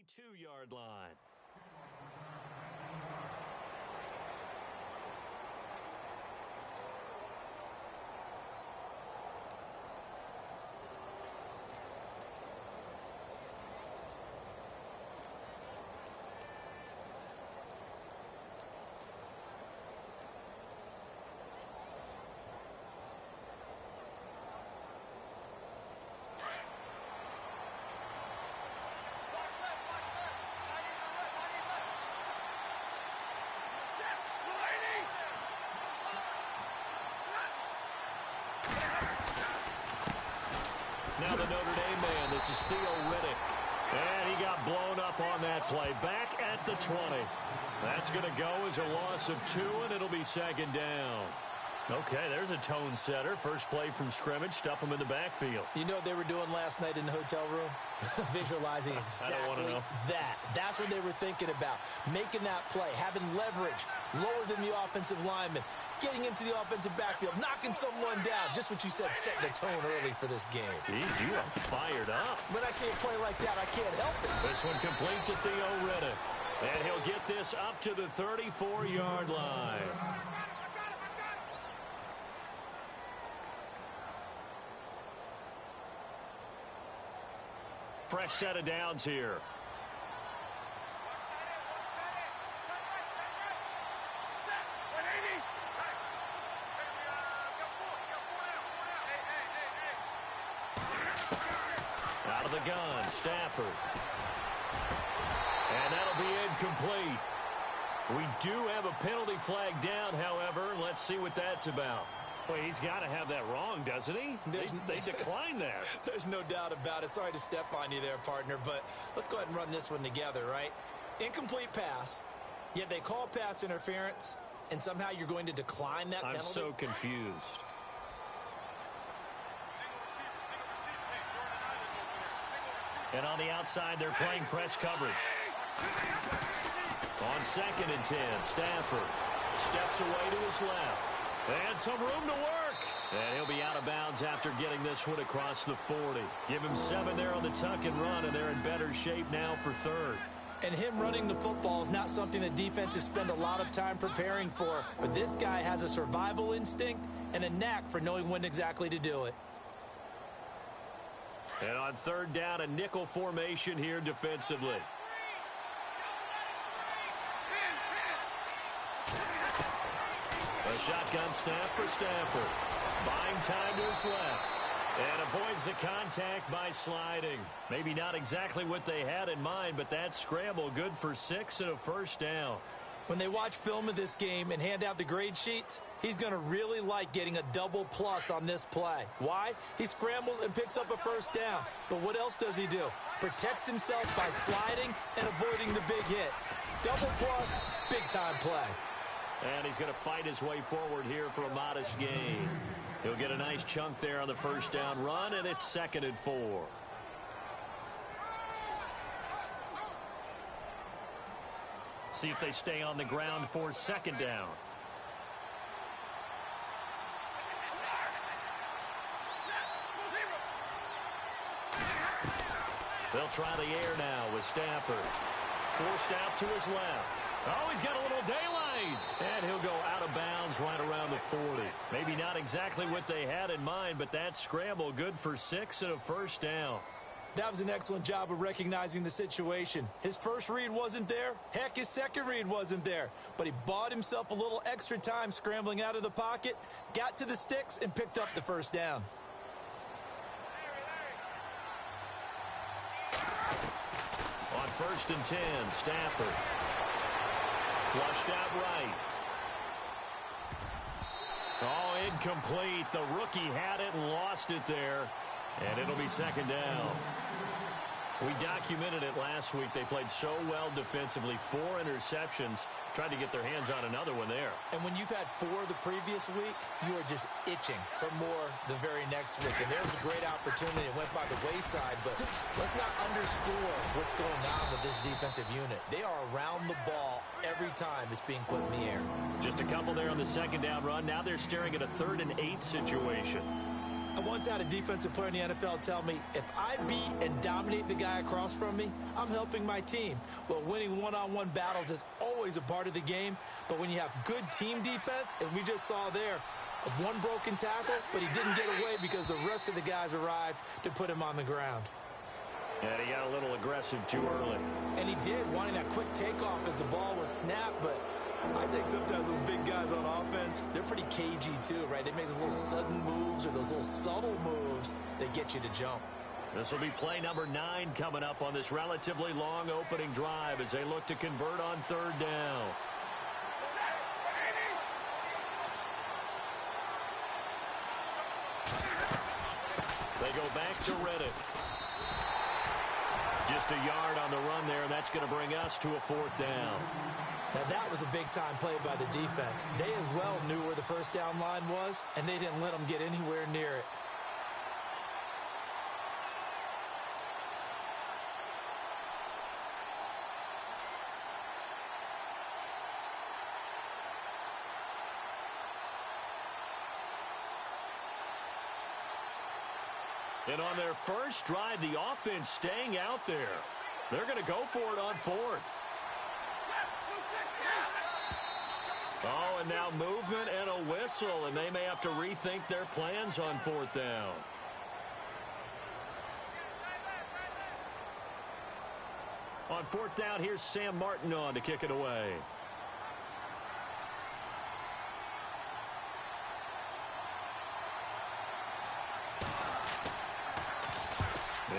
32-yard line. Now the Notre Dame man, this is Theo Riddick. And he got blown up on that play. Back at the 20. That's going to go as a loss of 2, and it'll be second down. Okay, there's a tone setter. First play from scrimmage, stuff them in the backfield. You know what they were doing last night in the hotel room? Visualizing exactly that. That's what they were thinking about. Making that play, having leverage, lower than the offensive lineman, getting into the offensive backfield, knocking someone down. Just what you said, setting the tone early for this game. Jeez, you are fired up. When I see a play like that, I can't help it. This one complete to Theo Riddick. And he'll get this up to the 34-yard line. Fresh set of downs here. Out of the gun, Stafford. And that'll be incomplete. We do have a penalty flag down, however. Let's see what that's about. Well, he's got to have that wrong, doesn't he? They declined that. There's no doubt about it. Sorry to step on you there, partner, but let's go ahead and run this one together, right? Incomplete pass, yet they call pass interference, and somehow you're going to decline that penalty? I'm so confused. And on the outside, they're playing press coverage. On 2nd and 10, Stafford steps away to his left. And some room to work. And he'll be out of bounds after getting this one across the 40. Give him 7 there on the tuck and run, and they're in better shape now for 3rd. And him running the football is not something that defenses spend a lot of time preparing for. But this guy has a survival instinct and a knack for knowing when exactly to do it. And on 3rd down, a nickel formation here defensively. A shotgun snap for Stafford. Buying time to his left. And avoids the contact by sliding. Maybe not exactly what they had in mind, but that scramble good for 6 and a first down. When they watch film of this game and hand out the grade sheets, he's going to really like getting a double plus on this play. Why? He scrambles and picks up a first down. But what else does he do? Protects himself by sliding and avoiding the big hit. Double plus, big-time play. And he's going to fight his way forward here for a modest gain. He'll get a nice chunk there on the first down run, and it's 2nd and 4. See if they stay on the ground for 2nd down. They'll try the air now with Stafford. Forced out to his left. Oh, he's got a little daylight. And he'll go out of bounds right around the 40. Maybe not exactly what they had in mind, but that scramble good for 6 and a first down. That was an excellent job of recognizing the situation. His first read wasn't there. Heck, his second read wasn't there. But he bought himself a little extra time scrambling out of the pocket, got to the sticks, and picked up the first down. On 1st and 10, Stafford. Flushed out right. Oh, incomplete. The rookie had it and lost it there. And it'll be 2nd down. We documented it last week. They played so well defensively. 4 interceptions. Tried to get their hands on another one there. And when you've had 4 the previous week, you are just itching for more the very next week. And there's a great opportunity. It went by the wayside, but let's not underscore what's going on with this defensive unit. They are around the ball every time it's being put in the air. Just a couple there on the 2nd down run. Now they're staring at a 3rd and 8 situation. I once had a defensive player in the NFL tell me, if I beat and dominate the guy across from me, I'm helping my team. Well, winning one-on-one battles is always a part of the game, but when you have good team defense, as we just saw there, one broken tackle, but he didn't get away because the rest of the guys arrived to put him on the ground. And he got a little aggressive too early. And he did, wanting that quick takeoff as the ball was snapped, but I think sometimes those big guys on offense, they're pretty cagey too, right? They make those little sudden moves or those little subtle moves that get you to jump. This will be play number 9 coming up on this relatively long opening drive as they look to convert on 3rd down. They go back to Reddick. Just a yard on the run there, and that's going to bring us to a 4th down. Now, that was a big-time play by the defense. They as well knew where the first down line was, and they didn't let them get anywhere near it. And on their first drive, the offense staying out there. They're going to go for it on 4th. Oh, and now movement and a whistle, and they may have to rethink their plans on 4th down. On 4th down, here's Sam Martin on to kick it away.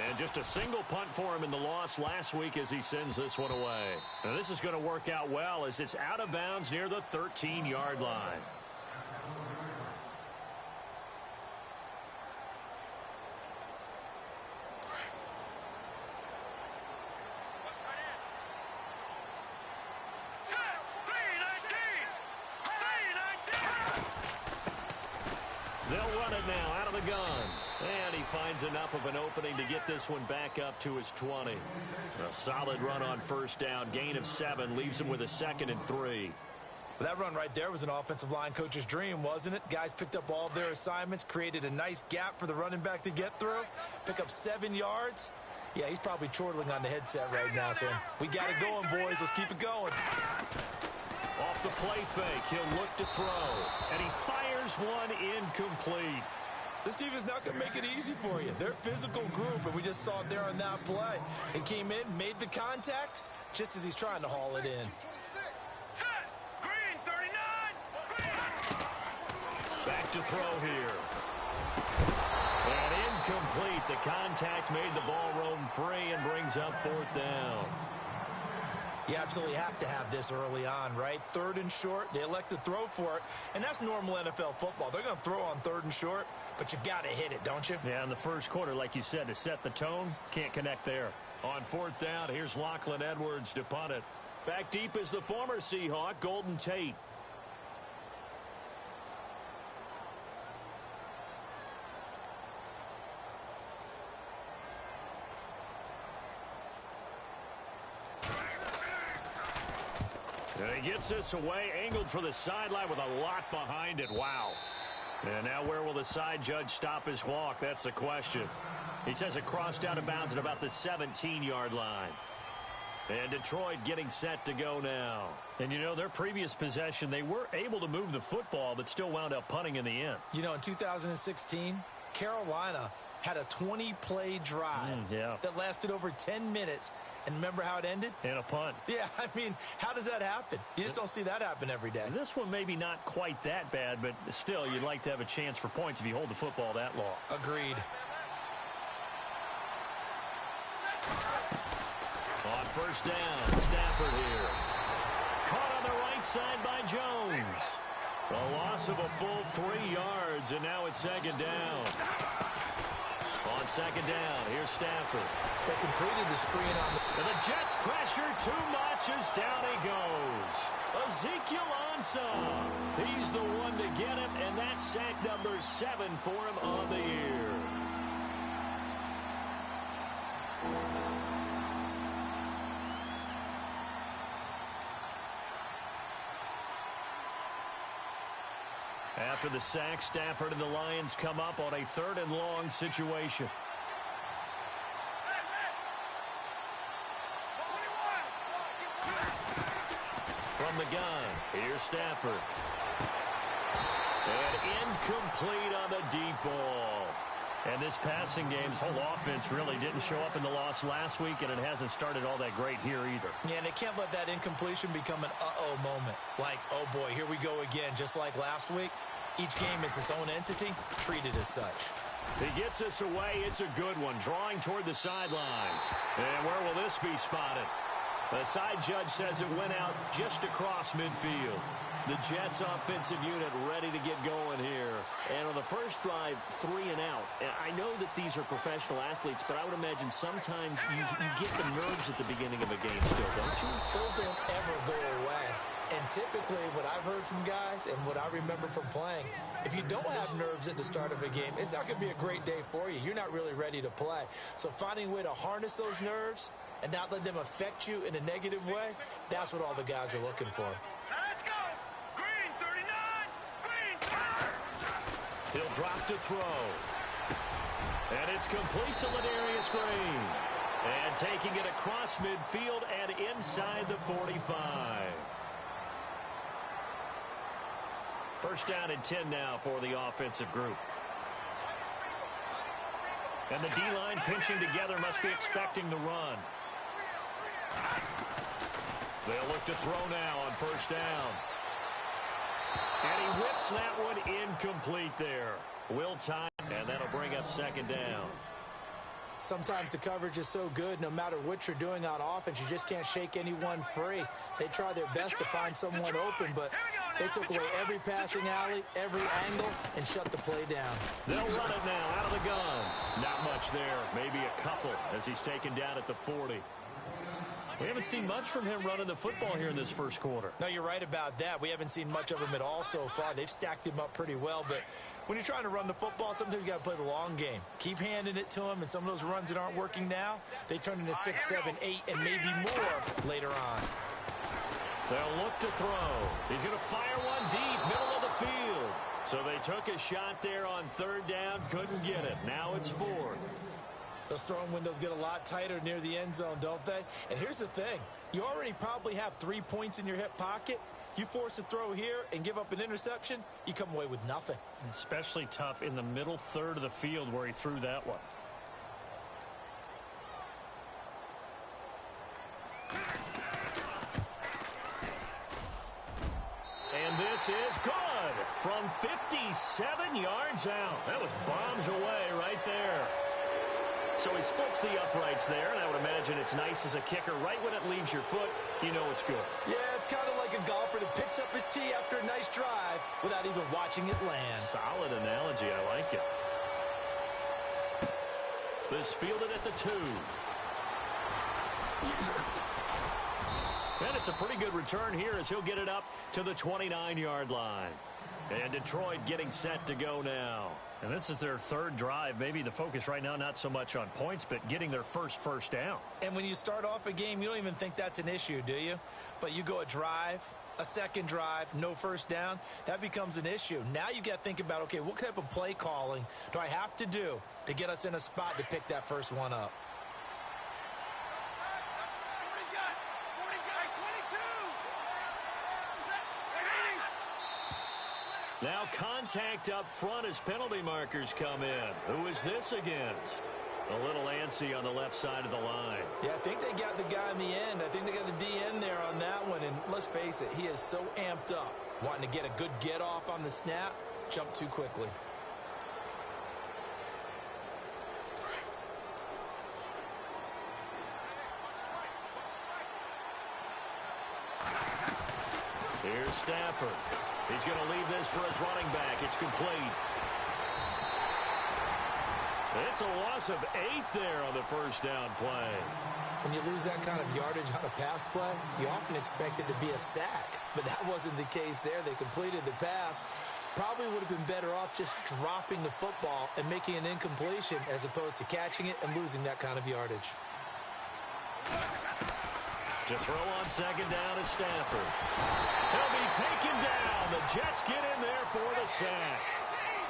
And just a single punt for him in the loss last week as he sends this one away. Now this is going to work out well as it's out of bounds near the 13-yard line. They'll run it now out of the gun. And he finds enough of an opening to get this one back up to his 20. A solid run on 1st down. Gain of 7 leaves him with a 2nd and 3. Well, that run right there was an offensive line coach's dream, wasn't it? Guys picked up all of their assignments, created a nice gap for the running back to get through, pick up 7 yards. Yeah, he's probably chortling on the headset right now, saying, we got it going, boys. Let's keep it going. Off the play fake, he'll look to throw. And he fires one incomplete. This defense not going to make it easy for you. They're a physical group, and we just saw it there on that play. It came in, made the contact, just as he's trying to haul it in. Back to throw here. And incomplete. The contact made the ball roam free and brings up 4th down. You absolutely have to have this early on, right? 3rd and short, they elect to throw for it, and that's normal NFL football. They're going to throw on 3rd and short, but you've got to hit it, don't you? Yeah, in the first quarter, like you said, to set the tone, can't connect there. On 4th down, here's Lachlan Edwards to punt it. Back deep is the former Seahawk, Golden Tate. And he gets this away, angled for the sideline with a lot behind it. Wow. And now where will the side judge stop his walk? That's the question. He says it crossed out of bounds at about the 17-yard line. And Detroit getting set to go now. And, you know, their previous possession, they were able to move the football, but still wound up punting in the end. You know, in 2016, Carolina had a 20-play drive that lasted over 10 minutes. And remember how it ended? In a punt. Yeah, I mean, how does that happen? You just don't see that happen every day. This one maybe not quite that bad, but still, you'd like to have a chance for points if you hold the football that long. Agreed. On 1st down, Stafford here. Caught on the right side by Jones. A loss of a full 3 yards, and now it's 2nd down. On 2nd down, here's Stafford. They completed the screen on the... And the Jets pressure too much as down he goes. Ezekiel Ansah. He's the one to get him, and that's sack number 7 for him on the year. After the sack, Stafford and the Lions come up on a 3rd and long situation. From the gun, here's Stafford. And incomplete on the deep ball. And this passing game's whole offense really didn't show up in the loss last week, and it hasn't started all that great here either. Yeah, and they can't let that incompletion become an uh-oh moment. Like, oh boy, here we go again, just like last week. Each game is its own entity, treated as such. He gets us away. It's a good one, drawing toward the sidelines. And where will this be spotted? The side judge says it went out just across midfield. The Jets offensive unit ready to get going here. And on the first drive, 3 and out. I know that these are professional athletes, but I would imagine sometimes you get the nerves at the beginning of a game still, don't you? Those don't ever go away. And typically what I've heard from guys and what I remember from playing, if you don't have nerves at the start of a game, it's not going to be a great day for you. You're not really ready to play. So finding a way to harness those nerves and not let them affect you in a negative way, that's what all the guys are looking for. Let's go! Green, 39! Green, fire! He'll drop to throw. And it's complete to Ladarius Green. And taking it across midfield and inside the 45. First down and 10 now for the offensive group. And the D-line pinching together, must be expecting the run. They'll look to throw now on first down. And he whips that one incomplete there. Will time, and that'll bring up 2nd down. Sometimes the coverage is so good, no matter what you're doing on offense, you just can't shake anyone free. They try their best to find someone open, but they took away every passing alley, every angle, and shut the play down. They'll run it now out of the gun. Not much there, maybe a couple as he's taken down at the 40. We haven't seen much from him running the football here in this first quarter. No, you're right about that. We haven't seen much of him at all so far. They've stacked him up pretty well, but when you're trying to run the football, sometimes you got to play the long game. Keep handing it to him, and some of those runs that aren't working now, they turn into 6, 7, 8, and maybe more later on. They'll look to throw. He's going to fire one deep, middle of the field. So they took a shot there on 3rd down, couldn't get it. Now it's 4th. Those throwing windows get a lot tighter near the end zone, don't they? And here's the thing. You already probably have 3 points in your hip pocket. You force a throw here and give up an interception, you come away with nothing. Especially tough in the middle 3rd of the field where he threw that one. And this is good from 57 yards out. That was bombs away right there. So he splits the uprights there, and I would imagine it's nice as a kicker. Right when it leaves your foot, you know it's good. Yeah, it's kind of like a golfer that picks up his tee after a nice drive without even watching it land. Solid analogy. I like it. This fielded at the 2. And it's a pretty good return here as he'll get it up to the 29-yard line. And Detroit getting set to go now. And this is their 3rd drive. Maybe the focus right now not so much on points, but getting their first down. And when you start off a game, you don't even think that's an issue, do you? But you go a drive, a 2nd drive, no first down, that becomes an issue. Now you got to think about, okay, what type of play calling do I have to do to get us in a spot to pick that first one up? Now contact up front as penalty markers come in. Who is this against? A little antsy on the left side of the line. Yeah, I think they got the guy in the end. I think they got the DN there on that one. And let's face it, he is so amped up, wanting to get a good get off on the snap, jump too quickly. Here's Stafford. He's going to leave this for his running back. It's complete. It's a loss of 8 there on the first down play. When you lose that kind of yardage on a pass play, you often expect it to be a sack. But that wasn't the case there. They completed the pass. Probably would have been better off just dropping the football and making an incompletion as opposed to catching it and losing that kind of yardage. To throw on second down is Stafford. He'll be taken down. The Jets get in there for the sack.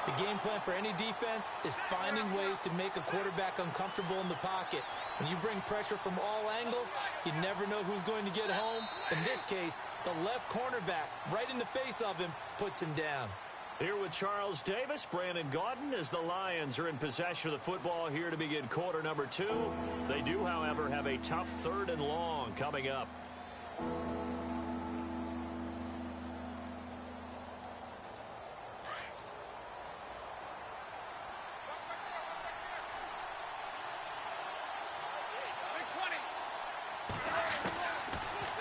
The game plan for any defense is finding ways to make a quarterback uncomfortable in the pocket. When you bring pressure from all angles, you never know who's going to get home. In this case, the left cornerback, right in the face of him, puts him down. Here with Charles Davis, Brandon Gaudin, as the Lions are in possession of the football here to begin quarter number 2. They do, however, have a tough 3rd and long coming up.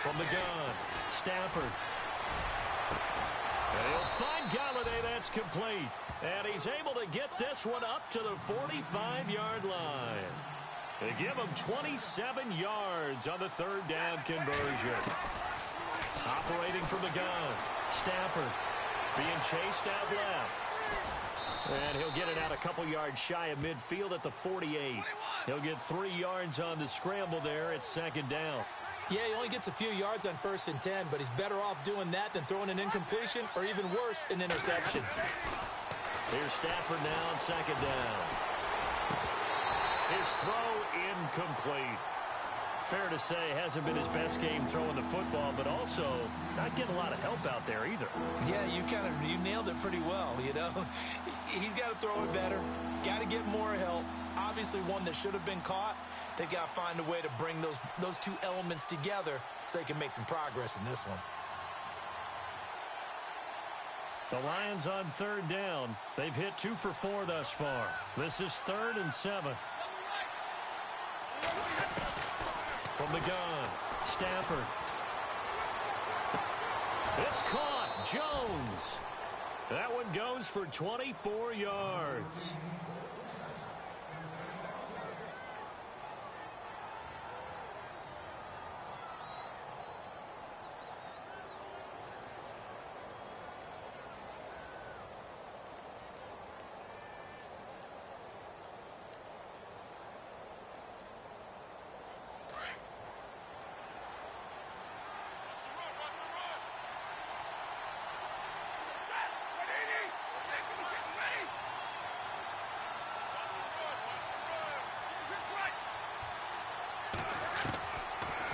From the gun, Stafford. And he'll find Galladay. That's complete. And he's able to get this one up to the 45-yard line. They give him 27 yards on the 3rd down conversion. Operating from the gun, Stafford being chased out left. And he'll get it out a couple yards shy of midfield at the 48. He'll get 3 yards on the scramble there at 2nd down. Yeah, he only gets a few yards on 1st and 10, but he's better off doing that than throwing an incompletion or even worse, an interception. Here's Stafford now on 2nd down. His throw incomplete. Fair to say, hasn't been his best game throwing the football, but also not getting a lot of help out there either. Yeah, you nailed it pretty well, you know. He's got to throw it better, got to get more help. Obviously one that should have been caught. They got to find a way to bring those two elements together so they can make some progress in this one. The Lions on 3rd down. They've hit 2 for 4 thus far. This is 3rd and 7. From the gun, Stafford. It's caught. Jones. That one goes for 24 yards.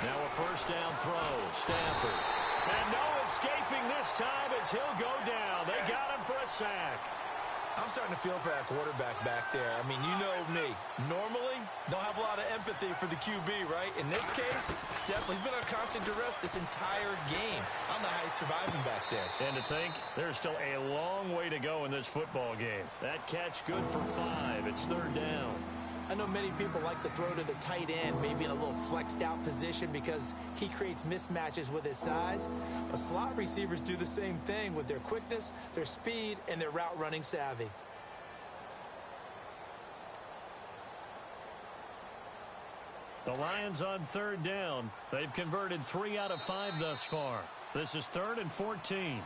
Now a 1st down throw, Stafford. And no escaping this time as he'll go down. They got him for a sack. I'm starting to feel for that quarterback back there. I mean, you know me. Normally, don't have a lot of empathy for the QB, right? In this case, definitely. He's been on constant duress this entire game. I don't know how he's surviving back there. And to think, there's still a long way to go in this football game. That catch good for 5. It's 3rd down. I know many people like to throw to the tight end, maybe in a little flexed out position because he creates mismatches with his size. But slot receivers do the same thing with their quickness, their speed, and their route running savvy. The Lions on 3rd down. They've converted 3 out of 5 thus far. This is 3rd and 14.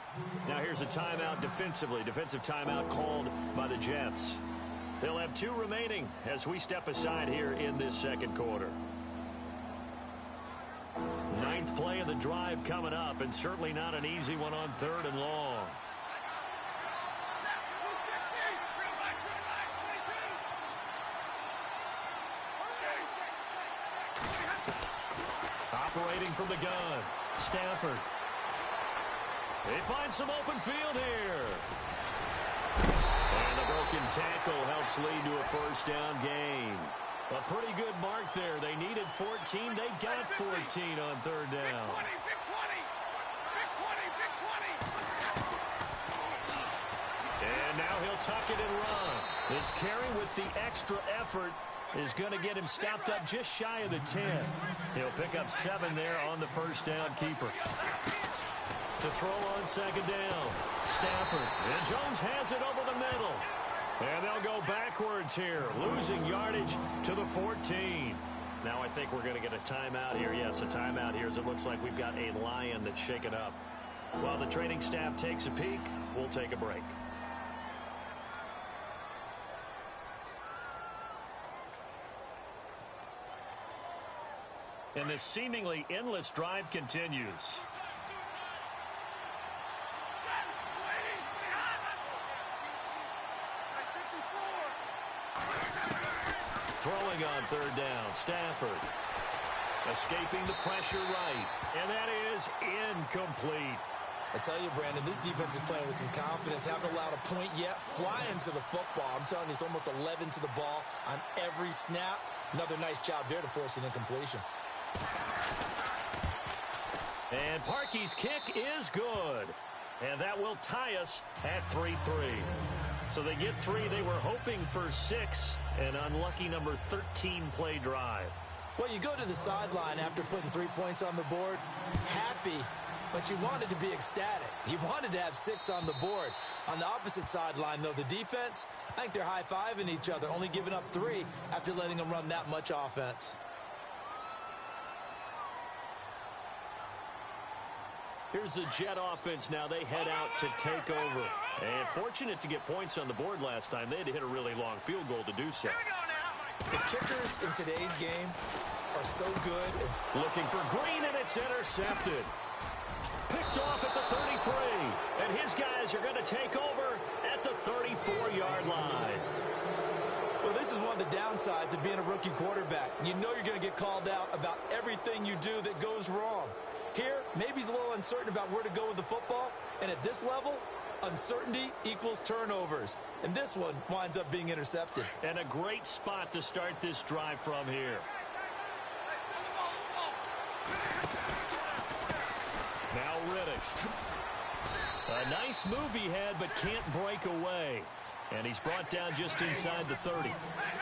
Now here's a timeout defensively. Defensive timeout called by the Jets. They'll have 2 remaining as we step aside here in this 2nd quarter. 9th play of the drive coming up, and certainly not an easy one on 3rd and long. Operating from the gun, Stafford. They find some open field here. And the broken tackle helps lead to a 1st down gain. A pretty good mark there. They needed 14. They got 14 on 3rd down. And now he'll tuck it and run. This carry with the extra effort is going to get him stopped up just shy of the 10. He'll pick up 7 there on the 1st down keeper. To throw on 2nd down, Stafford. And Jones has it over the middle. And they'll go backwards here, losing yardage to the 14. Now I think we're going to get a timeout here. Yes, a timeout here as it looks like we've got a Lion that's shaken up. While the training staff takes a peek, we'll take a break. And this seemingly endless drive continues. Throwing on third down, Stafford. Escaping the pressure right. And that is incomplete. I tell you, Brandon, this defense is playing with some confidence. Haven't allowed a point yet. Flying to the football. I'm telling you, it's almost 11 to the ball on every snap. Another nice job there to force an incompletion. And Parkey's kick is good. And that will tie us at 3-3. So they get 3. They were hoping for 6. An unlucky number 13 play drive. Well, you go to the sideline after putting 3 points on the board, happy, but you wanted to be ecstatic. You wanted to have 6 on the board. On the opposite sideline, though, the defense, I think they're high-fiving each other, only giving up 3 after letting them run that much offense. Here's the Jet offense now. They head out to take over. And fortunate to get points on the board last time. They had to hit a really long field goal to do so. The kickers in today's game are so good. It's looking for Green, and it's intercepted. Picked off at the 33. And his guys are going to take over at the 34-yard line. Well, this is one of the downsides of being a rookie quarterback. You know you're going to get called out about everything you do that goes wrong. Here, maybe he's a little uncertain about where to go with the football. And at this level, uncertainty equals turnovers. And this one winds up being intercepted. And a great spot to start this drive from here. Now Riddick. A nice move he had, but can't break away. And he's brought down just inside the 30.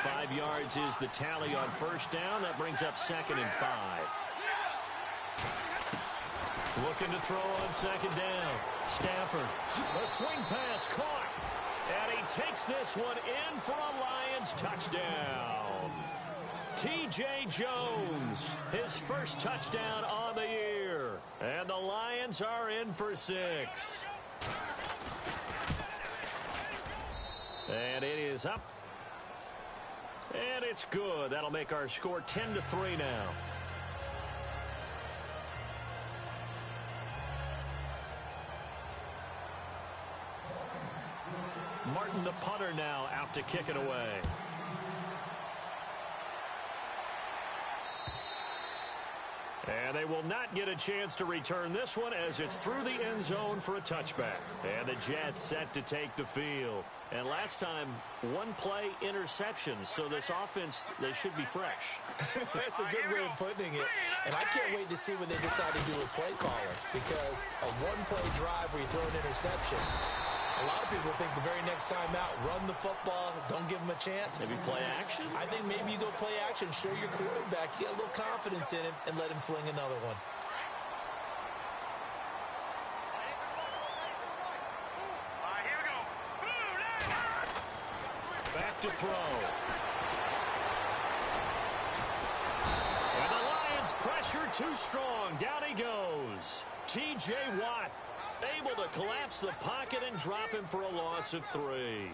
5 yards is the tally on first down. That brings up 2nd and 5. Looking to throw on second down. Stafford. A swing pass caught. And he takes this one in for a Lions touchdown. T.J. Jones, his first touchdown on the year. And the Lions are in for 6. And it is up. And it's good. That'll make our score 10-3 now. Martin, the punter, now out to kick it away. And they will not get a chance to return this one as it's through the end zone for a touchback. And the Jets set to take the field. And last time, 1 play interceptions. So this offense, they should be fresh. That's a good way of putting it. And I can't wait to see what they decide to do with play calling. Because a 1-play drive where you throw an interception, a lot of people think the very next time out, run the football, don't give them a chance. Maybe play action? I think maybe you go play action, show your quarterback, get a little confidence in him, and let him fling another one. Here we go. Back to throw. And the Lions pressure too strong. Down he goes. T.J. Watt able to collapse the pocket and drop him for a loss of 3.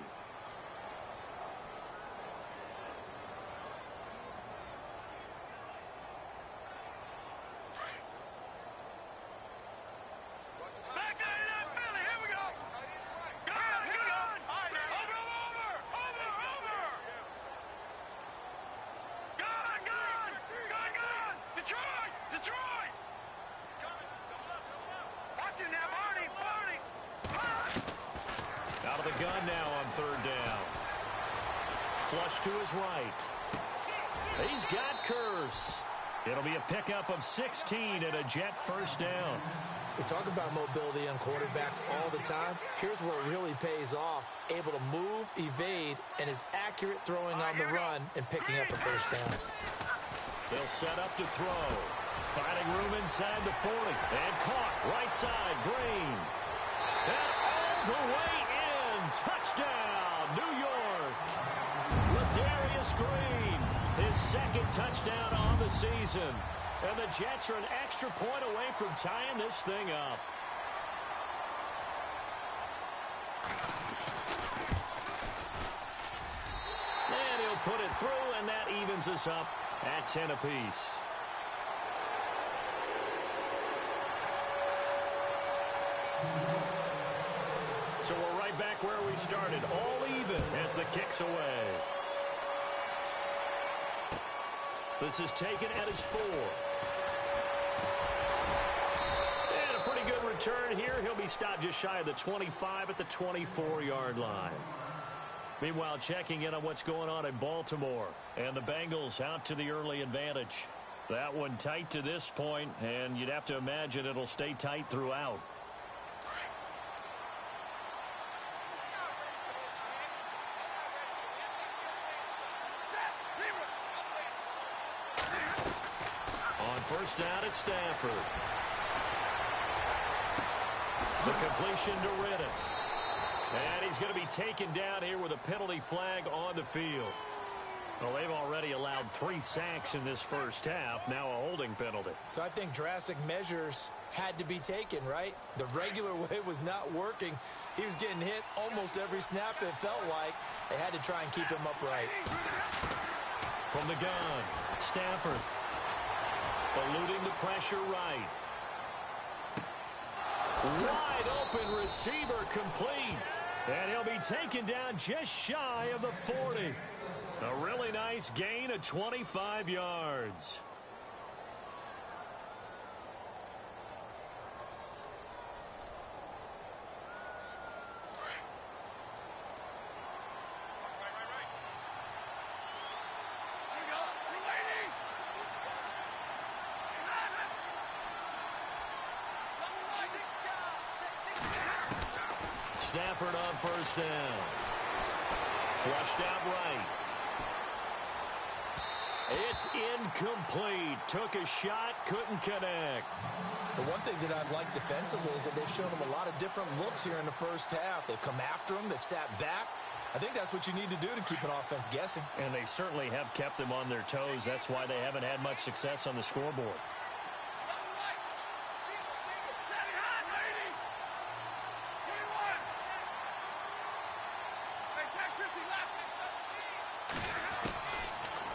Back to that Philly. Here we go. Gun. Over. Gun. Detroit. Watch it now, Barney. Out of the gun now on third down. Flush to his right. He's got Curse. It'll be a pickup of 16 and a Jet first down. We talk about mobility on quarterbacks all the time. Here's where it really pays off. Able to move, evade, and is accurate throwing on the run and picking up a first down. They'll set up to throw. Finding room inside the 40. And caught right side, Green. And all the way in. Touchdown, New York. Ladarius Green, his 2nd touchdown on the season. And the Jets are an extra point away from tying this thing up. And he'll put it through, and that evens us up at 10 apiece. So we're right back where we started, all even as the kick's away. This is taken at his 4. And a pretty good return here. He'll be stopped just shy of the 25 at the 24-yard line. Meanwhile, checking in on what's going on in Baltimore. And the Bengals out to the early advantage. That one tight to this point, and you'd have to imagine it'll stay tight throughout. On first down, it's Stafford. The completion to Riddick. And he's going to be taken down here with a penalty flag on the field. Well, they've already allowed 3 sacks in this first half. Now a holding penalty. So I think drastic measures had to be taken, right? The regular way was not working. He was getting hit almost every snap, it felt like. They had to try and keep him upright. From the gun, Stafford. Eluding the pressure right. Wide open receiver complete. And he'll be taken down just shy of the 40. A really nice gain of 25 yards. Stafford on first down. Flushed out right. It's incomplete. Took a shot, couldn't connect. The one thing that I've liked defensively is that they've shown him a lot of different looks here in the first half. They've come after him. They've sat back. I think that's what you need to do to keep an offense guessing. And they certainly have kept them on their toes. That's why they haven't had much success on the scoreboard.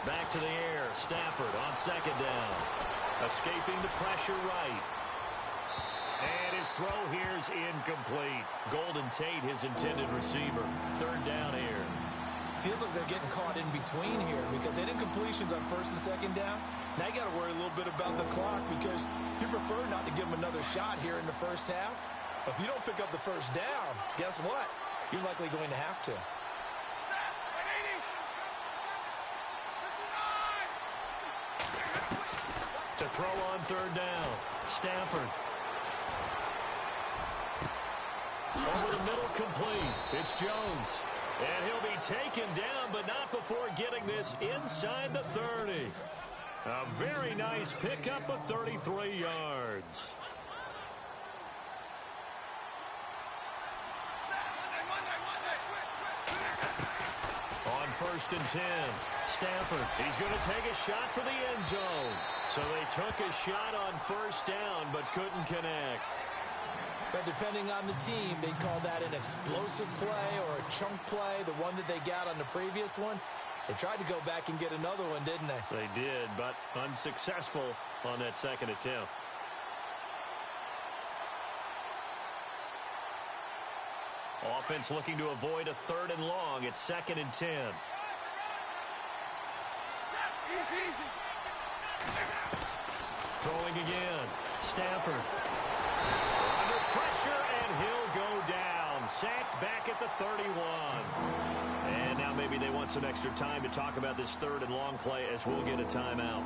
Back to the air. Stafford on second down. Escaping the pressure right. And his throw here is incomplete. Golden Tate, his intended receiver. Third down here. Feels like they're getting caught in between here because they did incompletions on first and second down. Now you got to worry a little bit about the clock because you prefer not to give them another shot here in the first half. But if you don't pick up the first down, guess what? You're likely going to have to. To throw on third down. Stafford. Over the middle, complete. It's Jones. And he'll be taken down, but not before getting this inside the 30. A very nice pickup of 33 yards. On first and 10, Stafford. He's going to take a shot for the end zone. So they took a shot on first down, but couldn't connect. But depending on the team, they call that an explosive play or a chunk play, the one that they got on the previous one. They tried to go back and get another one, didn't they? They did, but unsuccessful on that second attempt. Offense looking to avoid a third and long. It's second and 10. Throwing again. Stafford. Under pressure, and he'll go down. Sacked back at the 31. And now maybe they want some extra time to talk about this third and long play as we'll get a timeout.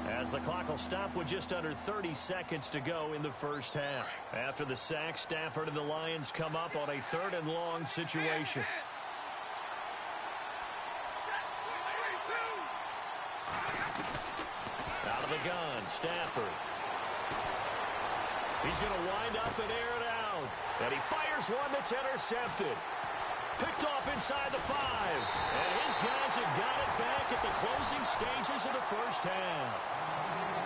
As the clock will stop with just under 30 seconds to go in the first half. After the sack, Stafford and the Lions come up on a third and long situation. Out of the gun, Stafford. He's going to wind up and air it out. And he fires one that's intercepted. Picked off inside the 5. And his guys have got it back at the closing stages of the first half.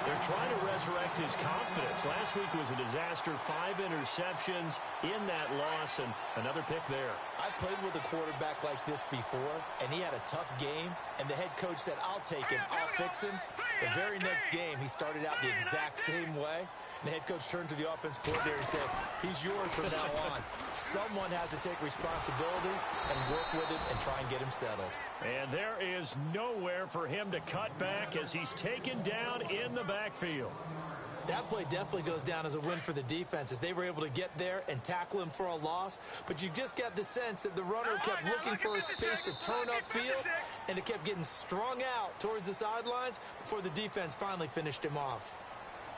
They're trying to resurrect his confidence. Last week was a disaster. 5 interceptions in that loss, and another pick there. I played with a quarterback like this before, and he had a tough game, and the head coach said, I'll take him, I'll fix him. The very next game, he started out the exact same way. And the head coach turned to the offense coordinator and said, he's yours from now on. Someone has to take responsibility and work with him and try and get him settled. And there is nowhere for him to cut back as he's taken down in the backfield. That play definitely goes down as a win for the defense as they were able to get there and tackle him for a loss. But you just got the sense that the runner kept looking for a space to turn upfield, and it kept getting strung out towards the sidelines before the defense finally finished him off.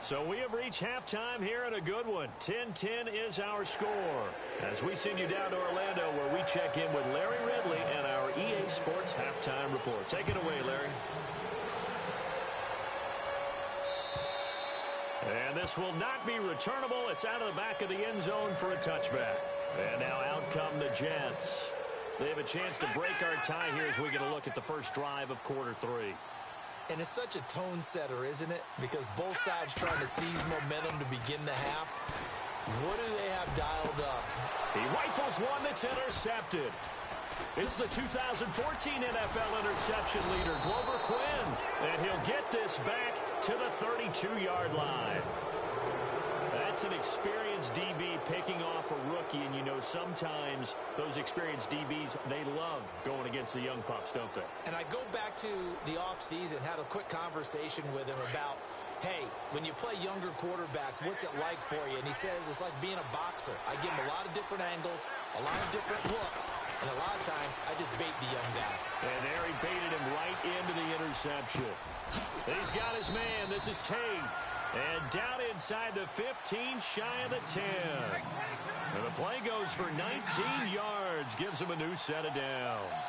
So we have reached halftime here in a good one. 10-10 is our score. As we send you down to Orlando where we check in with Larry Ridley and our EA Sports Halftime Report. Take it away, Larry. And this will not be returnable. It's out of the back of the end zone for a touchback. And now out come the Jets. They have a chance to break our tie here as we get a look at the first drive of quarter 3. And it's such a tone setter, isn't it? Because both sides trying to seize momentum to begin the half. What do they have dialed up? He rifles one that's intercepted. It's the 2014 NFL interception leader, Glover Quinn. And he'll get this back to the 32-yard line. That's an experienced DB picking off a rookie, and you know sometimes those experienced DBs, they love going against the young pups, don't they? And I go back to the offseason, had a quick conversation with him about, hey, when you play younger quarterbacks, what's it like for you? And he says it's like being a boxer. I give him a lot of different angles, a lot of different looks, and a lot of times I just bait the young guy. And there he baited him right into the interception. He's got his man. This is Tate. And down inside the 15, shy of the 10. And the play goes for 19 yards, gives him a new set of downs.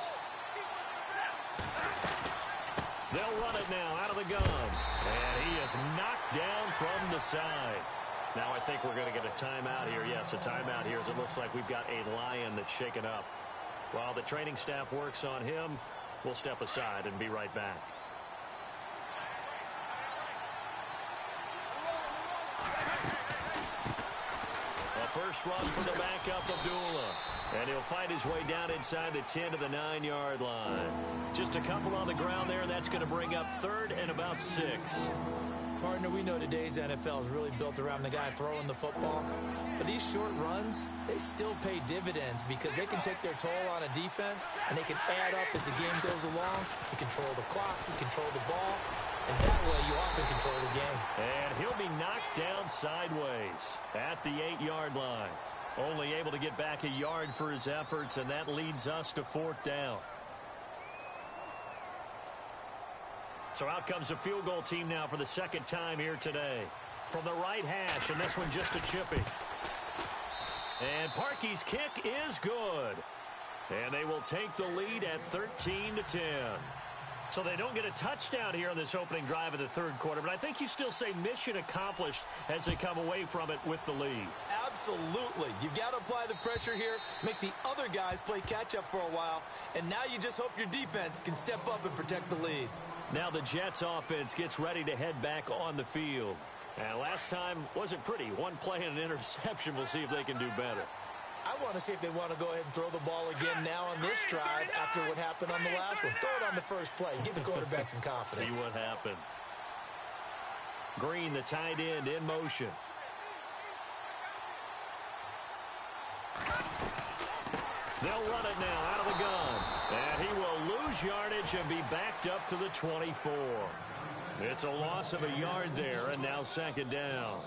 They'll run it now out of the gun. And he is knocked down from the side. Now I think we're going to get a timeout here. Yes, a timeout here as it looks like we've got a lion that's shaken up. While the training staff works on him, we'll step aside and be right back. First run for the backup, Abdullah. And he'll fight his way down inside the 10 to the 9-yard line. Just a couple on the ground there, and that's going to bring up 3rd and about 6. Partner, we know today's NFL is really built around the guy throwing the football. But these short runs, they still pay dividends because they can take their toll on a defense, and they can add up as the game goes along. You control the clock, you control the ball. And that way, you often control the game. And he'll be knocked down sideways at the 8-yard line. Only able to get back a yard for his efforts, and that leads us to 4th down. So out comes a field goal team now for the second time here today. From the right hash, and this one just a chippy. And Parkey's kick is good. And they will take the lead at 13-10. So they don't get a touchdown here on this opening drive of the 3rd quarter, but I think you still say mission accomplished as they come away from it with the lead. Absolutely. You've got to apply the pressure here, make the other guys play catch-up for a while, and now you just hope your defense can step up and protect the lead. Now the Jets offense gets ready to head back on the field. And last time wasn't pretty. One play and an interception. We'll see if they can do better. I want to see if they want to go ahead and throw the ball again now on this drive after what happened on the last one. Throw it on the first play. Give the quarterback some confidence. See what happens. Green, the tight end, in motion. They'll run it now out of the gun. And he will lose yardage and be backed up to the 24. It's a loss of a yard there, and now 2nd down.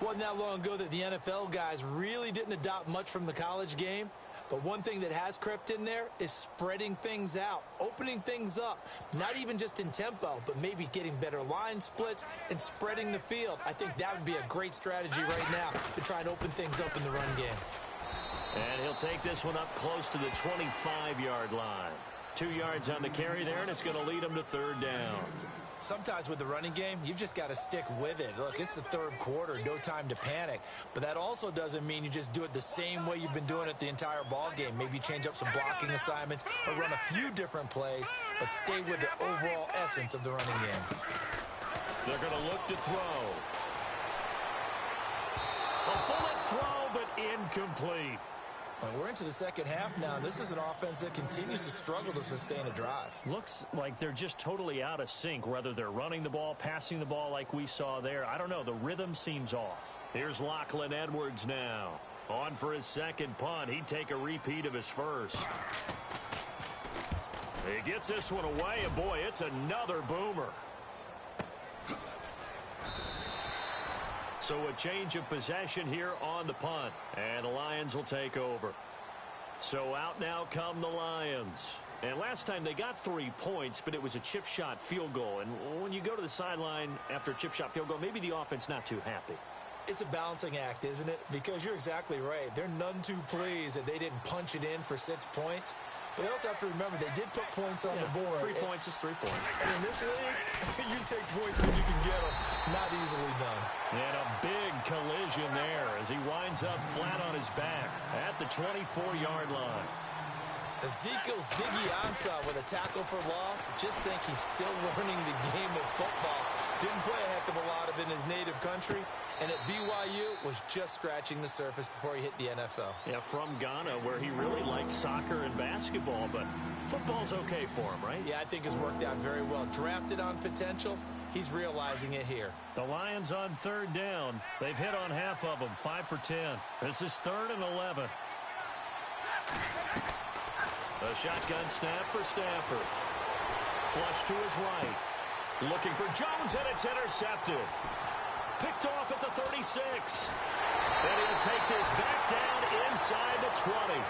Wasn't that long ago that the NFL guys really didn't adopt much from the college game. But one thing that has crept in there is spreading things out, opening things up, not even just in tempo, but maybe getting better line splits and spreading the field. I think that would be a great strategy right now to try and open things up in the run game. And he'll take this one up close to the 25-yard line. 2 yards on the carry there, and it's going to lead him to 3rd down. Sometimes with the running game, you've just got to stick with it. Look, it's the 3rd quarter, no time to panic. But that also doesn't mean you just do it the same way you've been doing it the entire ball game. Maybe change up some blocking assignments or run a few different plays, but stay with the overall essence of the running game. They're going to look to throw. A bullet throw, but incomplete. We're into the second half now, and this is an offense that continues to struggle to sustain a drive. Looks like they're just totally out of sync, whether they're running the ball, passing the ball like we saw there. I don't know. The rhythm seems off. Here's Lachlan Edwards now. On for his second punt. He'd take a repeat of his first. He gets this one away, and boy, it's another boomer. So a change of possession here on the punt, and the Lions will take over. So out now come the Lions. And last time they got 3 points, but it was a chip shot field goal. And when you go to the sideline after a chip shot field goal, maybe the offense not too happy. It's a balancing act, isn't it? Because you're exactly right. They're none too pleased that they didn't punch it in for 6 points. But they also have to remember they did put points on the board. 3 points is 3 points. And in this league, you take points when you can get them. Not easily done. And a big collision there as he winds up flat on his back at the 24-yard line. Ezekiel Ziggy Ansah with a tackle for loss. Just think he's still learning the game of football. Didn't play a heck of a lot of it in his native country. And at BYU was just scratching the surface before he hit the NFL. Yeah, from Ghana, where he really liked soccer and basketball, but football's okay for him, right? Yeah, I think it's worked out very well. Drafted on potential, he's realizing it here. The Lions on third down. They've hit on half of them, 5 for 10. This is 3rd and 11. A shotgun snap for Stafford. Flush to his right. Looking for Jones, and it's intercepted. Picked off at the 36. And he'll take this back down inside the 20.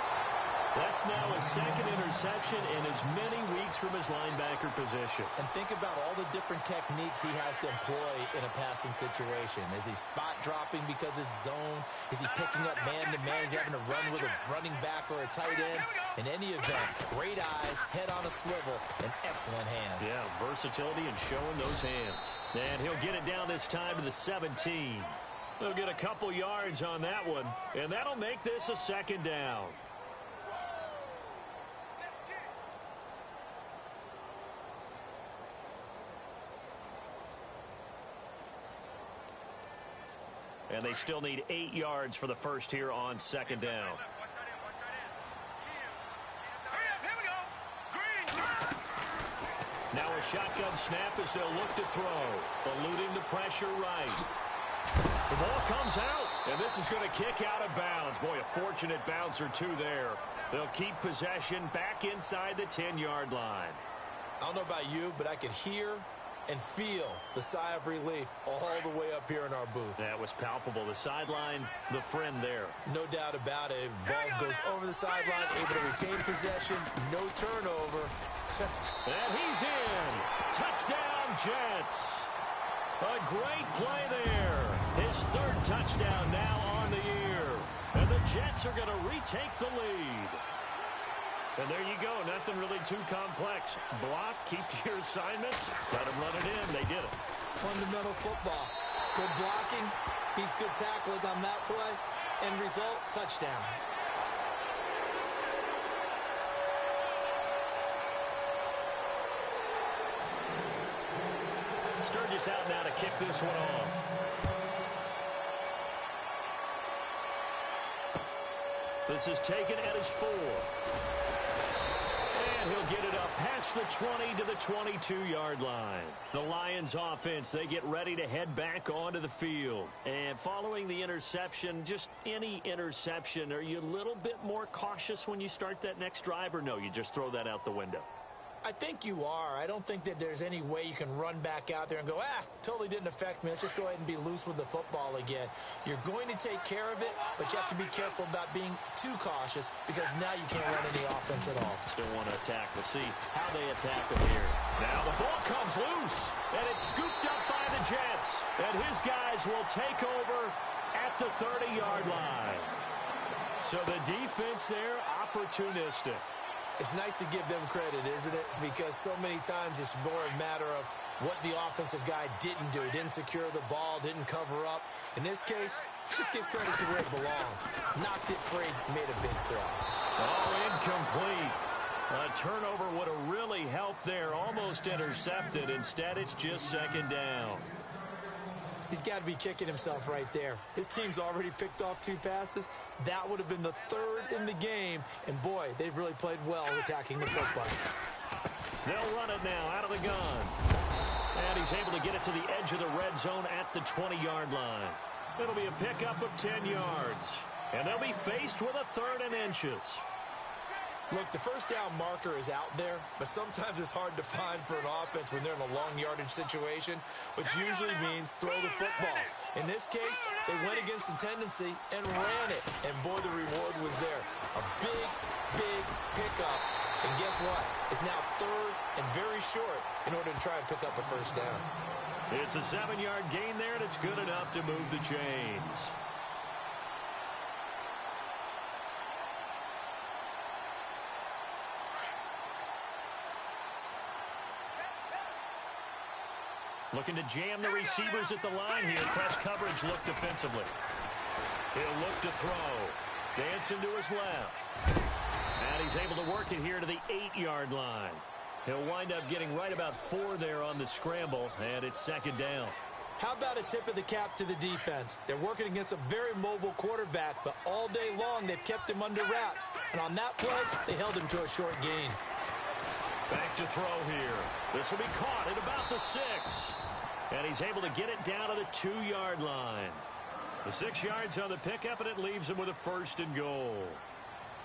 That's now his second interception in as many weeks from his linebacker position. And think about all the different techniques he has to employ in a passing situation. Is he spot dropping because it's zone? Is he picking up man-to-man? Is he having to run with a running back or a tight end? In any event, great eyes, head on a swivel, and excellent hands. Yeah, versatility and showing those hands. And he'll get it down this time to the 17. He'll get a couple yards on that one, and that'll make this a 2nd down. And they still need 8 yards for the first here on 2nd down. Now a shotgun snap as they'll look to throw. Eluding the pressure right. The ball comes out, and this is going to kick out of bounds. Boy, a fortunate bounce or two there. They'll keep possession back inside the 10-yard line. I don't know about you, but I could hear and feel the sigh of relief all the way up here in our booth. That was palpable. The sideline, the friend there. No doubt about it. Ball goes over the sideline, able to retain possession, no turnover. And he's in. Touchdown, Jets. A great play there. His 3rd touchdown now on the year. And the Jets are going to retake the lead. And there you go. Nothing really too complex. Block, keep to your assignments, let them run it in. They did it. Fundamental football. Good blocking, beats good tackling on that play. End result, touchdown. Sturgis out now to kick this one off. This is taken at his 4. And he'll get it up past the 20 to the 22-yard line. The Lions offense, they get ready to head back onto the field. And following the interception, just any interception, are you a little bit more cautious when you start that next drive, or no, you just throw that out the window? I think you are. I don't think that there's any way you can run back out there and go, totally didn't affect me. Let's just go ahead and be loose with the football again. You're going to take care of it, but you have to be careful about being too cautious because now you can't run any offense at all. Still want to attack. We'll see how they attack him here. Now the ball comes loose, and it's scooped up by the Jets. And his guys will take over at the 30-yard line. So the defense there, opportunistic. It's nice to give them credit, isn't it? Because so many times it's more a matter of what the offensive guy didn't do. He didn't secure the ball, didn't cover up. In this case, just give credit to where it belongs. Knocked it free, made a big play. Oh, incomplete. A turnover would have really helped there. Almost intercepted. Instead, it's just 2nd down. He's got to be kicking himself right there. His team's already picked off 2 passes. That would have been the 3rd in the game. And, boy, they've really played well attacking the football. They'll run it now out of the gun. And he's able to get it to the edge of the red zone at the 20-yard line. It'll be a pickup of 10 yards. And they'll be faced with a 3rd and inches. Look, the first down marker is out there, but sometimes it's hard to find for an offense when they're in a long yardage situation, which usually means throw the football. In this case, they went against the tendency and ran it, and boy, the reward was there. A big, big pickup, and guess what? It's now 3rd and very short in order to try and pick up a first down. It's a 7-yard gain there, and it's good enough to move the chains. Looking to jam the receivers at the line here. Press coverage look defensively. He'll look to throw. Dancing to his left. And he's able to work it here to the 8-yard line. He'll wind up getting right about 4 there on the scramble, and it's 2nd down. How about a tip of the cap to the defense? They're working against a very mobile quarterback, but all day long they've kept him under wraps. And on that play, they held him to a short gain. Back to throw here. This will be caught at about the 6. And he's able to get it down to the 2-yard line. The 6 yards on the pickup, and it leaves him with a 1st and goal.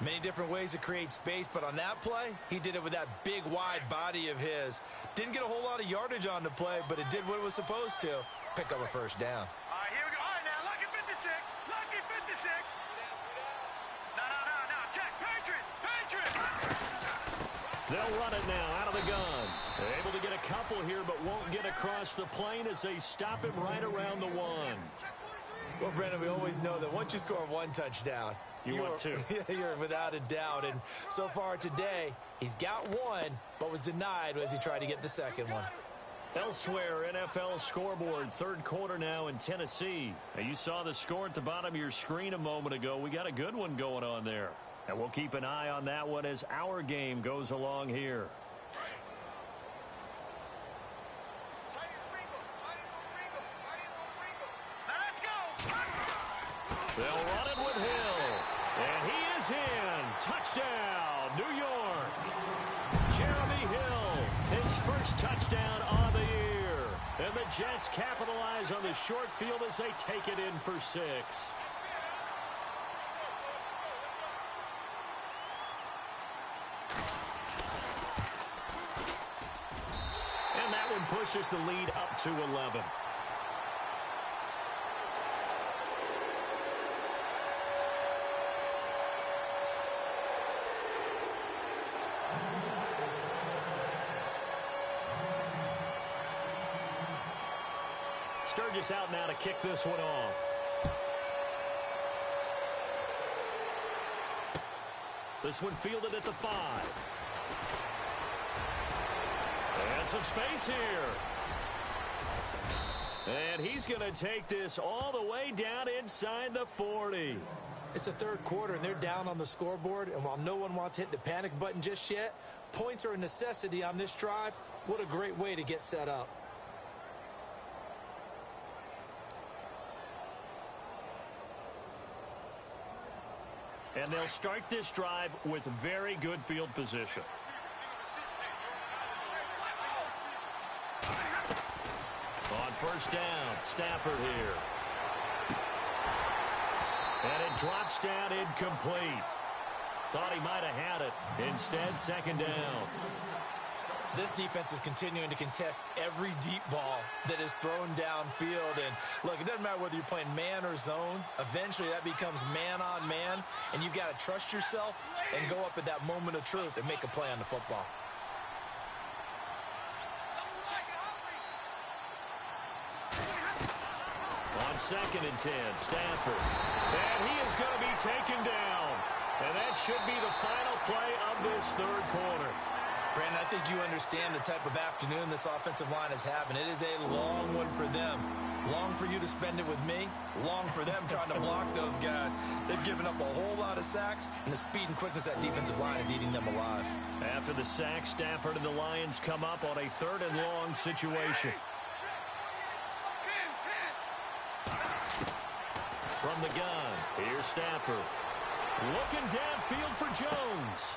Many different ways to create space, but on that play, he did it with that big, wide body of his. Didn't get a whole lot of yardage on the play, but it did what it was supposed to. Pick up a first down. All right, here we go. All right, now, lucky 56. Lucky 56. No. Check. Patriot. They'll run it now out of the gun. They're able to get a couple here, but won't get across the plane as they stop him right around the 1. Well, Brandon, we always know that once you score 1 touchdown, want 2. You're without a doubt. And so far today, he's got 1, but was denied as he tried to get the 2nd one. Elsewhere, NFL scoreboard, 3rd quarter now in Tennessee. Now, you saw the score at the bottom of your screen a moment ago. We got a good one going on there. And we'll keep an eye on that one as our game goes along here. They'll run it with Hill. And he is in. Touchdown, New York. Jeremy Hill, his first touchdown on the year. And the Jets capitalize on the short field as they take it in for 6. And that one pushes the lead up to 11. Sturgis out now to kick this one off. This one fielded at the 5. And some space here. And he's going to take this all the way down inside the 40. It's the 3rd quarter, and they're down on the scoreboard. And while no one wants to hit the panic button just yet, points are a necessity on this drive. What a great way to get set up. And they'll start this drive with very good field position. On 1st down, Stafford here. And it drops down incomplete. Thought he might have had it. Instead, 2nd down. This defense is continuing to contest every deep ball that is thrown downfield. And, look, it doesn't matter whether you're playing man or zone. Eventually, that becomes man on man. And you've got to trust yourself and go up at that moment of truth and make a play on the football. On 2nd and 10, Stafford. And he is going to be taken down. And that should be the final play of this 3rd quarter. Brandon, I think you understand the type of afternoon this offensive line is having. It is a long one for them. Long for you to spend it with me. Long for them trying to block those guys. They've given up a whole lot of sacks, and the speed and quickness of that defensive line is eating them alive. After the sack, Stafford and the Lions come up on a 3rd and long situation. from the gun. Here's Stafford. Looking downfield for Jones.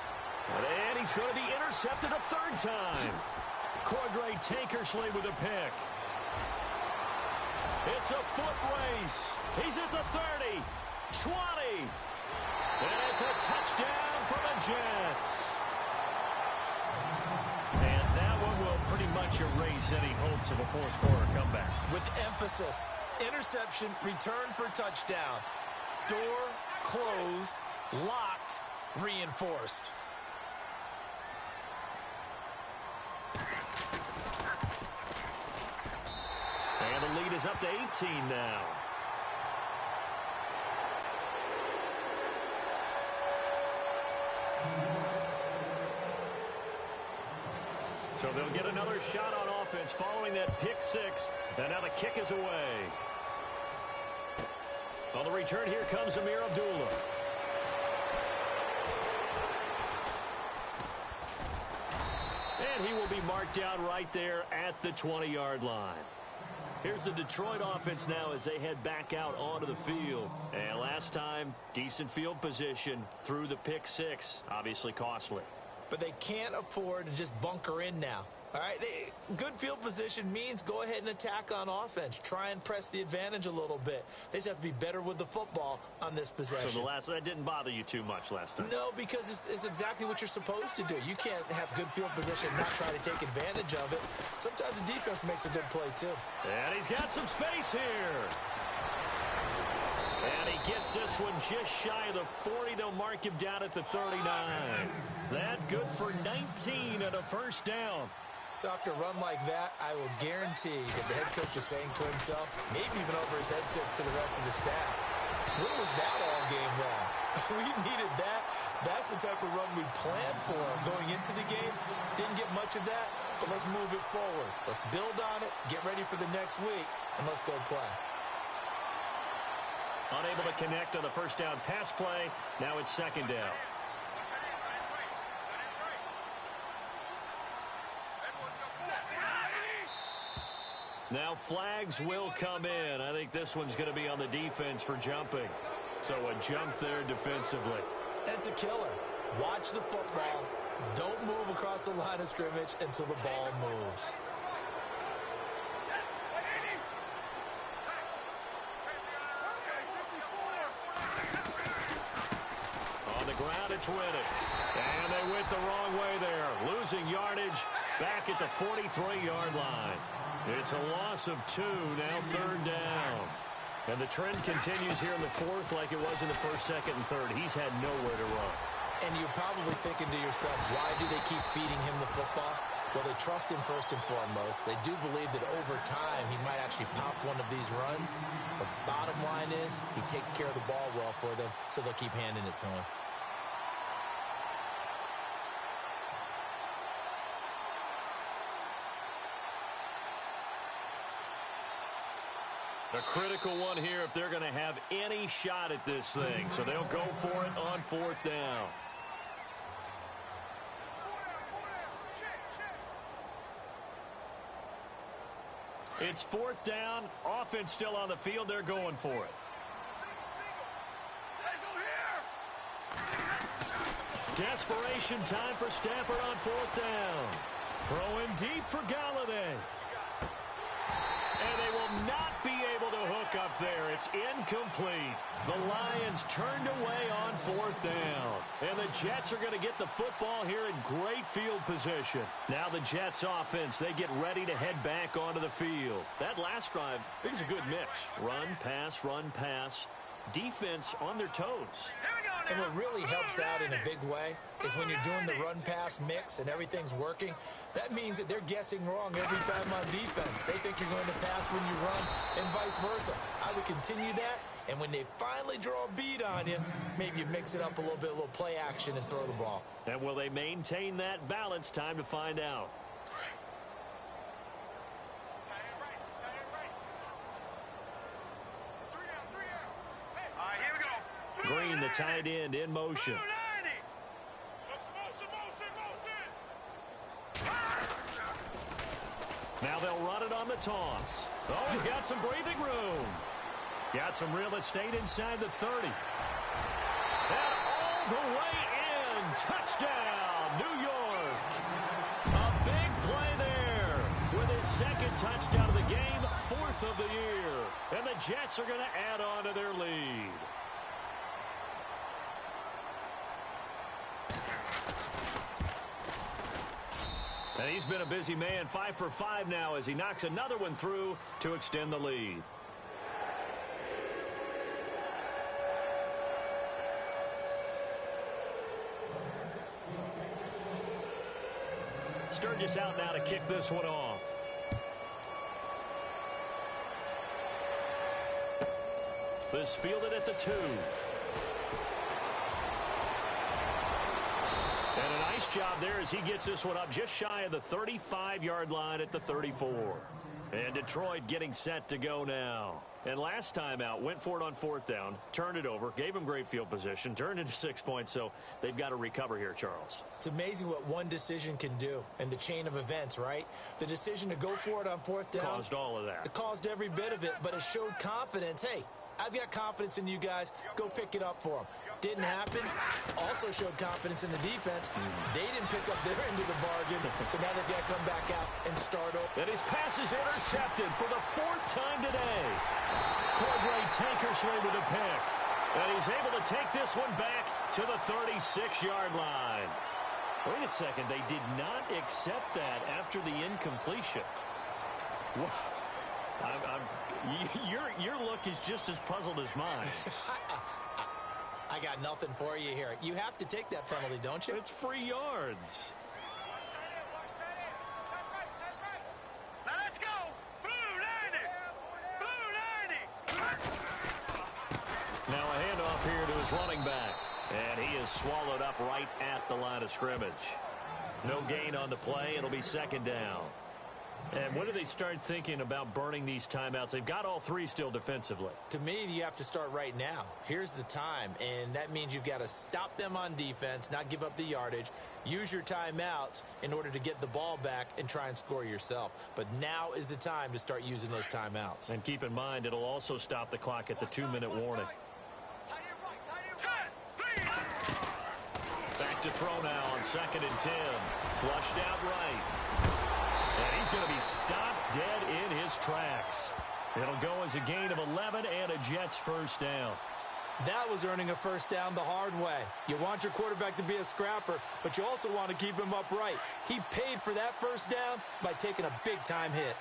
And he's going to be intercepted a third time. Cordray Tankersley with a pick. It's a foot race. He's at the 30, 20. And it's a touchdown for the Jets. And that one will pretty much erase any hopes of a fourth quarter comeback. With emphasis, interception, return for touchdown. Door closed, locked, reinforced. And the lead is up to 18 now. So they'll get another shot on offense following that pick six. And now the kick is away. On the return, here comes Amir Abdullah. And he will be marked down right there at the 20-yard line. Here's the Detroit offense now as they head back out onto the field. And last time, decent field position through the pick six. Obviously costly. But they can't afford to just bunker in now. All right, good field position means go ahead and attack on offense. Try and press the advantage a little bit. They just have to be better with the football on this possession. So that didn't bother you too much last time? No, because it's exactly what you're supposed to do. You can't have good field position and not try to take advantage of it. Sometimes the defense makes a good play, too. And he's got some space here. And he gets this one just shy of the 40. They'll mark him down at the 39. That good for 19 and a first down. So after a run like that, I will guarantee that the head coach is saying to himself, maybe even over his headsets to the rest of the staff, where was that all game long? We needed that. That's the type of run we planned for going into the game. Didn't get much of that, but let's move it forward. Let's build on it, get ready for the next week, and let's go play. Unable to connect on the first down pass play. Now it's second down. Now flags will come in. I think this one's going to be on the defense for jumping. So a jump there defensively. It's a killer. Watch the football. Don't move across the line of scrimmage until the ball moves. On the ground, it's Riddick. And they went the wrong way there. Losing yardage back at the 43-yard line. It's a loss of 2, now third down. And the trend continues here in the fourth like it was in the first, second, and third. He's had nowhere to run. And you're probably thinking to yourself, why do they keep feeding him the football? Well, they trust him first and foremost. They do believe that over time he might actually pop one of these runs. The bottom line is he takes care of the ball well for them, so they'll keep handing it to him. A critical one here if they're going to have any shot at this thing. So they'll go for it on fourth down. It's fourth down. Offense still on the field. They're going for it. Desperation time for Stafford on fourth down. Throwing deep for Galladay. And they will not be able to hook up there. It's incomplete. The Lions turned away on fourth down. And the Jets are going to get the football here in great field position. Now the Jets offense, they get ready to head back onto the field. That last drive, it was a good mix. Run, pass, defense on their toes. And what really helps out in a big way is when you're doing the run-pass mix and everything's working, that means that they're guessing wrong every time on defense. They think you're going to pass when you run and vice versa. I would continue that, and when they finally draw a bead on you, maybe you mix it up a little bit, a little play action and throw the ball. And will they maintain that balance? Time to find out. Green, the tight end, in motion. Now they'll run it on the toss. Oh, he's got some breathing room. Got some real estate inside the 30. And all the way in. Touchdown, New York. A big play there with his second touchdown of the game, 4th of the year. And the Jets are going to add on to their lead. And he's been a busy man, 5 for 5 now as he knocks another one through to extend the lead. Sturgis out now to kick this one off. This fielded at the 2. And a nice job there as he gets this one up just shy of the 35-yard line at the 34. And Detroit getting set to go now. And last time out, went for it on 4th down, turned it over, gave him great field position, turned into 6 points, so they've got to recover here, Charles. It's amazing what one decision can do in the chain of events, right? The decision to go for it on 4th down. Caused all of that. It caused every bit of it, but it showed confidence. Hey, I've got confidence in you guys. Go pick it up for them. Didn't happen. Also showed confidence in the defense. They didn't pick up their end of the bargain, so now they've got to come back out and start over. And his pass is intercepted for the 4th time today. Cordray Tankersley with a pick. And he's able to take this one back to the 36-yard line. Wait a second. They did not accept that after the incompletion. Your look is just as puzzled as mine. I got nothing for you here. You have to take that penalty, don't you? It's free yards. Now let's go. Blue 90. Blue 90. Now a handoff here to his running back. And he is swallowed up right at the line of scrimmage. No gain on the play. It'll be 2nd down. And when do they start thinking about burning these timeouts? They've got all 3 still defensively. To me, you have to start right now. Here's the time, and that means you've got to stop them on defense, not give up the yardage, use your timeouts in order to get the ball back and try and score yourself. But now is the time to start using those timeouts. And keep in mind, it'll also stop the clock at the 2-minute warning. Back to throw now on 2nd and 10. Flushed out right. And he's going to be stopped dead in his tracks. It'll go as a gain of 11 and a Jets 1st down. That was earning a 1st down the hard way. You want your quarterback to be a scrapper, but you also want to keep him upright. He paid for that 1st down by taking a big-time hit.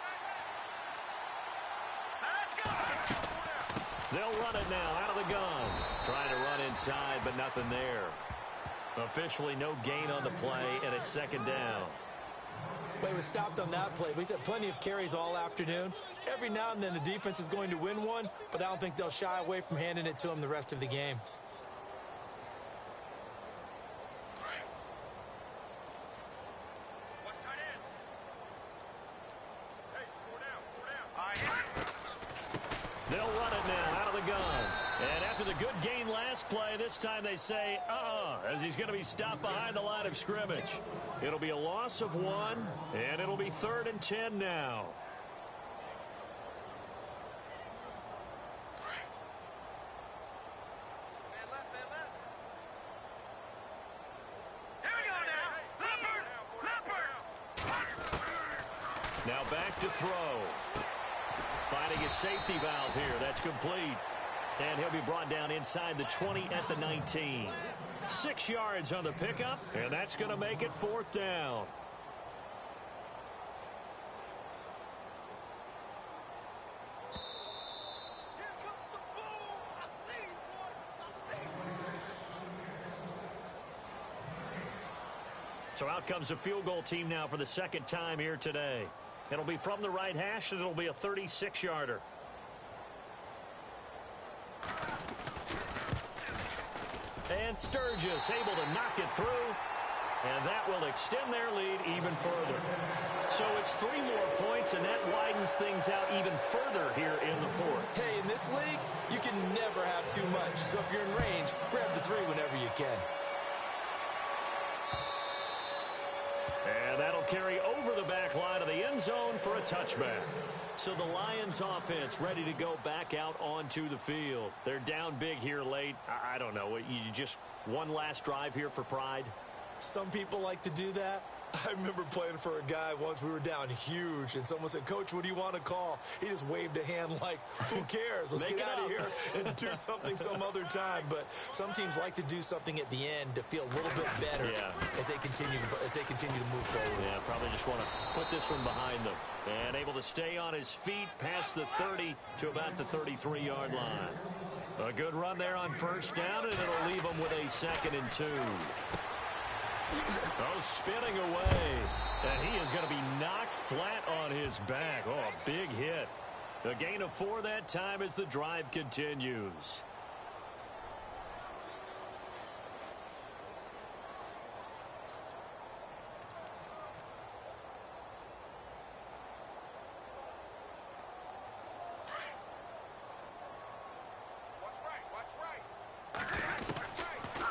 They'll run it now out of the gun. Trying to run inside, but nothing there. Officially no gain on the play, and it's 2nd down. Well, he was stopped on that play, but he's had plenty of carries all afternoon. Every now and then the defense is going to win one, but I don't think they'll shy away from handing it to him the rest of the game. They'll run it now out of the gun. And after the good gain last play, this time they say, as he's going to be stopped behind the line of scrimmage. It'll be a loss of 1, and it'll be 3rd and 10 now. Now back to throw. Finding his safety valve here. That's complete. And he'll be brought down inside the 20 at the 19. 6 yards on the pickup, and that's going to make it 4th down. So out comes the field goal team now for the 2nd time here today. It'll be from the right hash, and it'll be a 36-yarder. And Sturgis able to knock it through, and that will extend their lead even further. So it's 3 more points, and that widens things out even further here in the 4th. Hey, in this league, you can never have too much. So if you're in range, grab the 3 whenever you can. And that'll carry over the back line of the end zone for a touchback. So the Lions offense ready to go back out onto the field. They're down big here late. I don't know. You just one last drive here for pride? Some people like to do that. I remember playing for a guy once. We were down huge, and someone said, "Coach, what do you want to call?" He just waved a hand like, "Who cares? Let's get out of here and do something some other time." But some teams like to do something at the end to feel a little bit better as they continue to move forward. Yeah, probably just want to put this one behind them. And able to stay on his feet past the 30 to about the 33-yard line. A good run there on first down, and it'll leave him with a 2nd and 2. Oh, spinning away. And he is going to be knocked flat on his back. Oh, a big hit. A gain of 4 that time as the drive continues.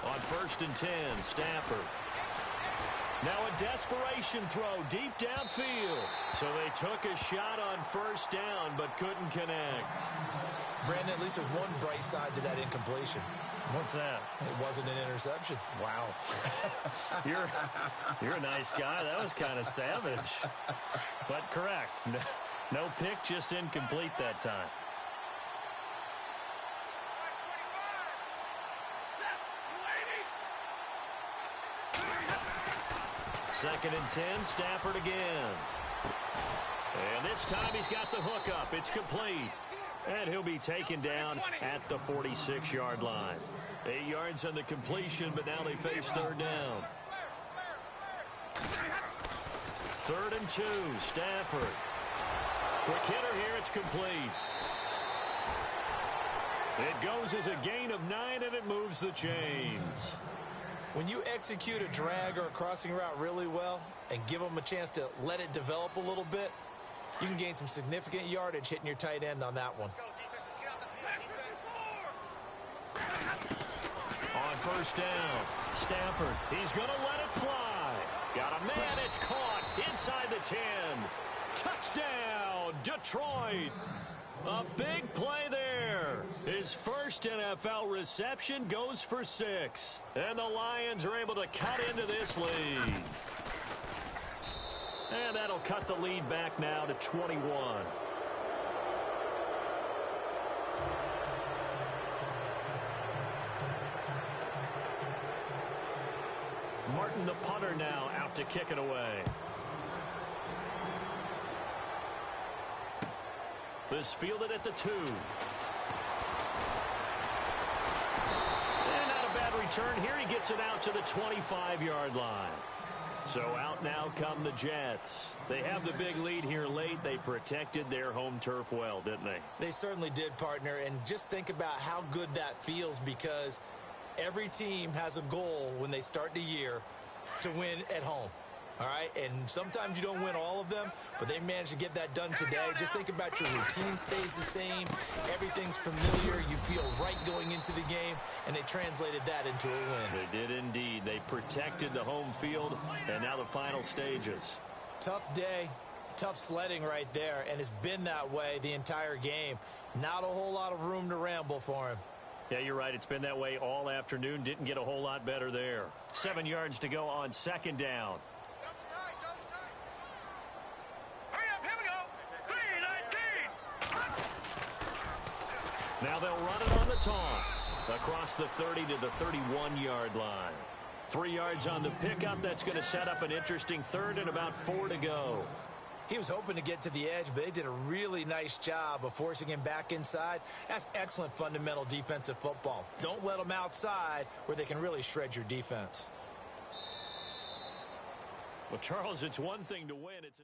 On 1st and 10, Stafford. Now a desperation throw deep downfield. So they took a shot on first down but couldn't connect. Brandon, at least there's one bright side to that incompletion. What's that? It wasn't an interception. Wow. You're a nice guy. That was kind of savage. But correct. No pick, just incomplete that time. 2nd and 10, Stafford again. And this time he's got the hook up. It's complete. And he'll be taken down at the 46-yard line. 8 yards on the completion, but now they face 3rd down. 3rd and 2, Stafford. Quick hitter here, it's complete. It goes as a gain of 9, and it moves the chains. When you execute a drag or a crossing route really well and give them a chance to let it develop a little bit, you can gain some significant yardage hitting your tight end on that one. On first down, Stafford, he's going to let it fly. Got a man, it's caught inside the 10. Touchdown, Detroit. A big play there. His first NFL reception goes for 6. And the Lions are able to cut into this lead. And that'll cut the lead back now to 21. Martin, the punter, now out to kick it away. This fielded at the 2. And not a bad return here. He gets it out to the 25-yard line. So out now come the Jets. They have the big lead here late. They protected their home turf well, didn't they? They certainly did, partner. And just think about how good that feels, because every team has a goal when they start the year to win at home. All right, and sometimes you don't win all of them, but they managed to get that done today. Just think about your routine stays the same. Everything's familiar. You feel right going into the game, and they translated that into a win. They did indeed. They protected the home field, and now the final stages. Tough day, tough sledding right there, and it's been that way the entire game. Not a whole lot of room to ramble for him. Yeah, you're right. It's been that way all afternoon. Didn't get a whole lot better there. 7 yards to go on 2nd down. Now they'll run it on the toss across the 30 to the 31-yard line. 3 yards on the pickup. That's going to set up an interesting 3rd and about 4 to go. He was hoping to get to the edge, but they did a really nice job of forcing him back inside. That's excellent fundamental defensive football. Don't let them outside where they can really shred your defense. Well, Charles, it's one thing to win. It's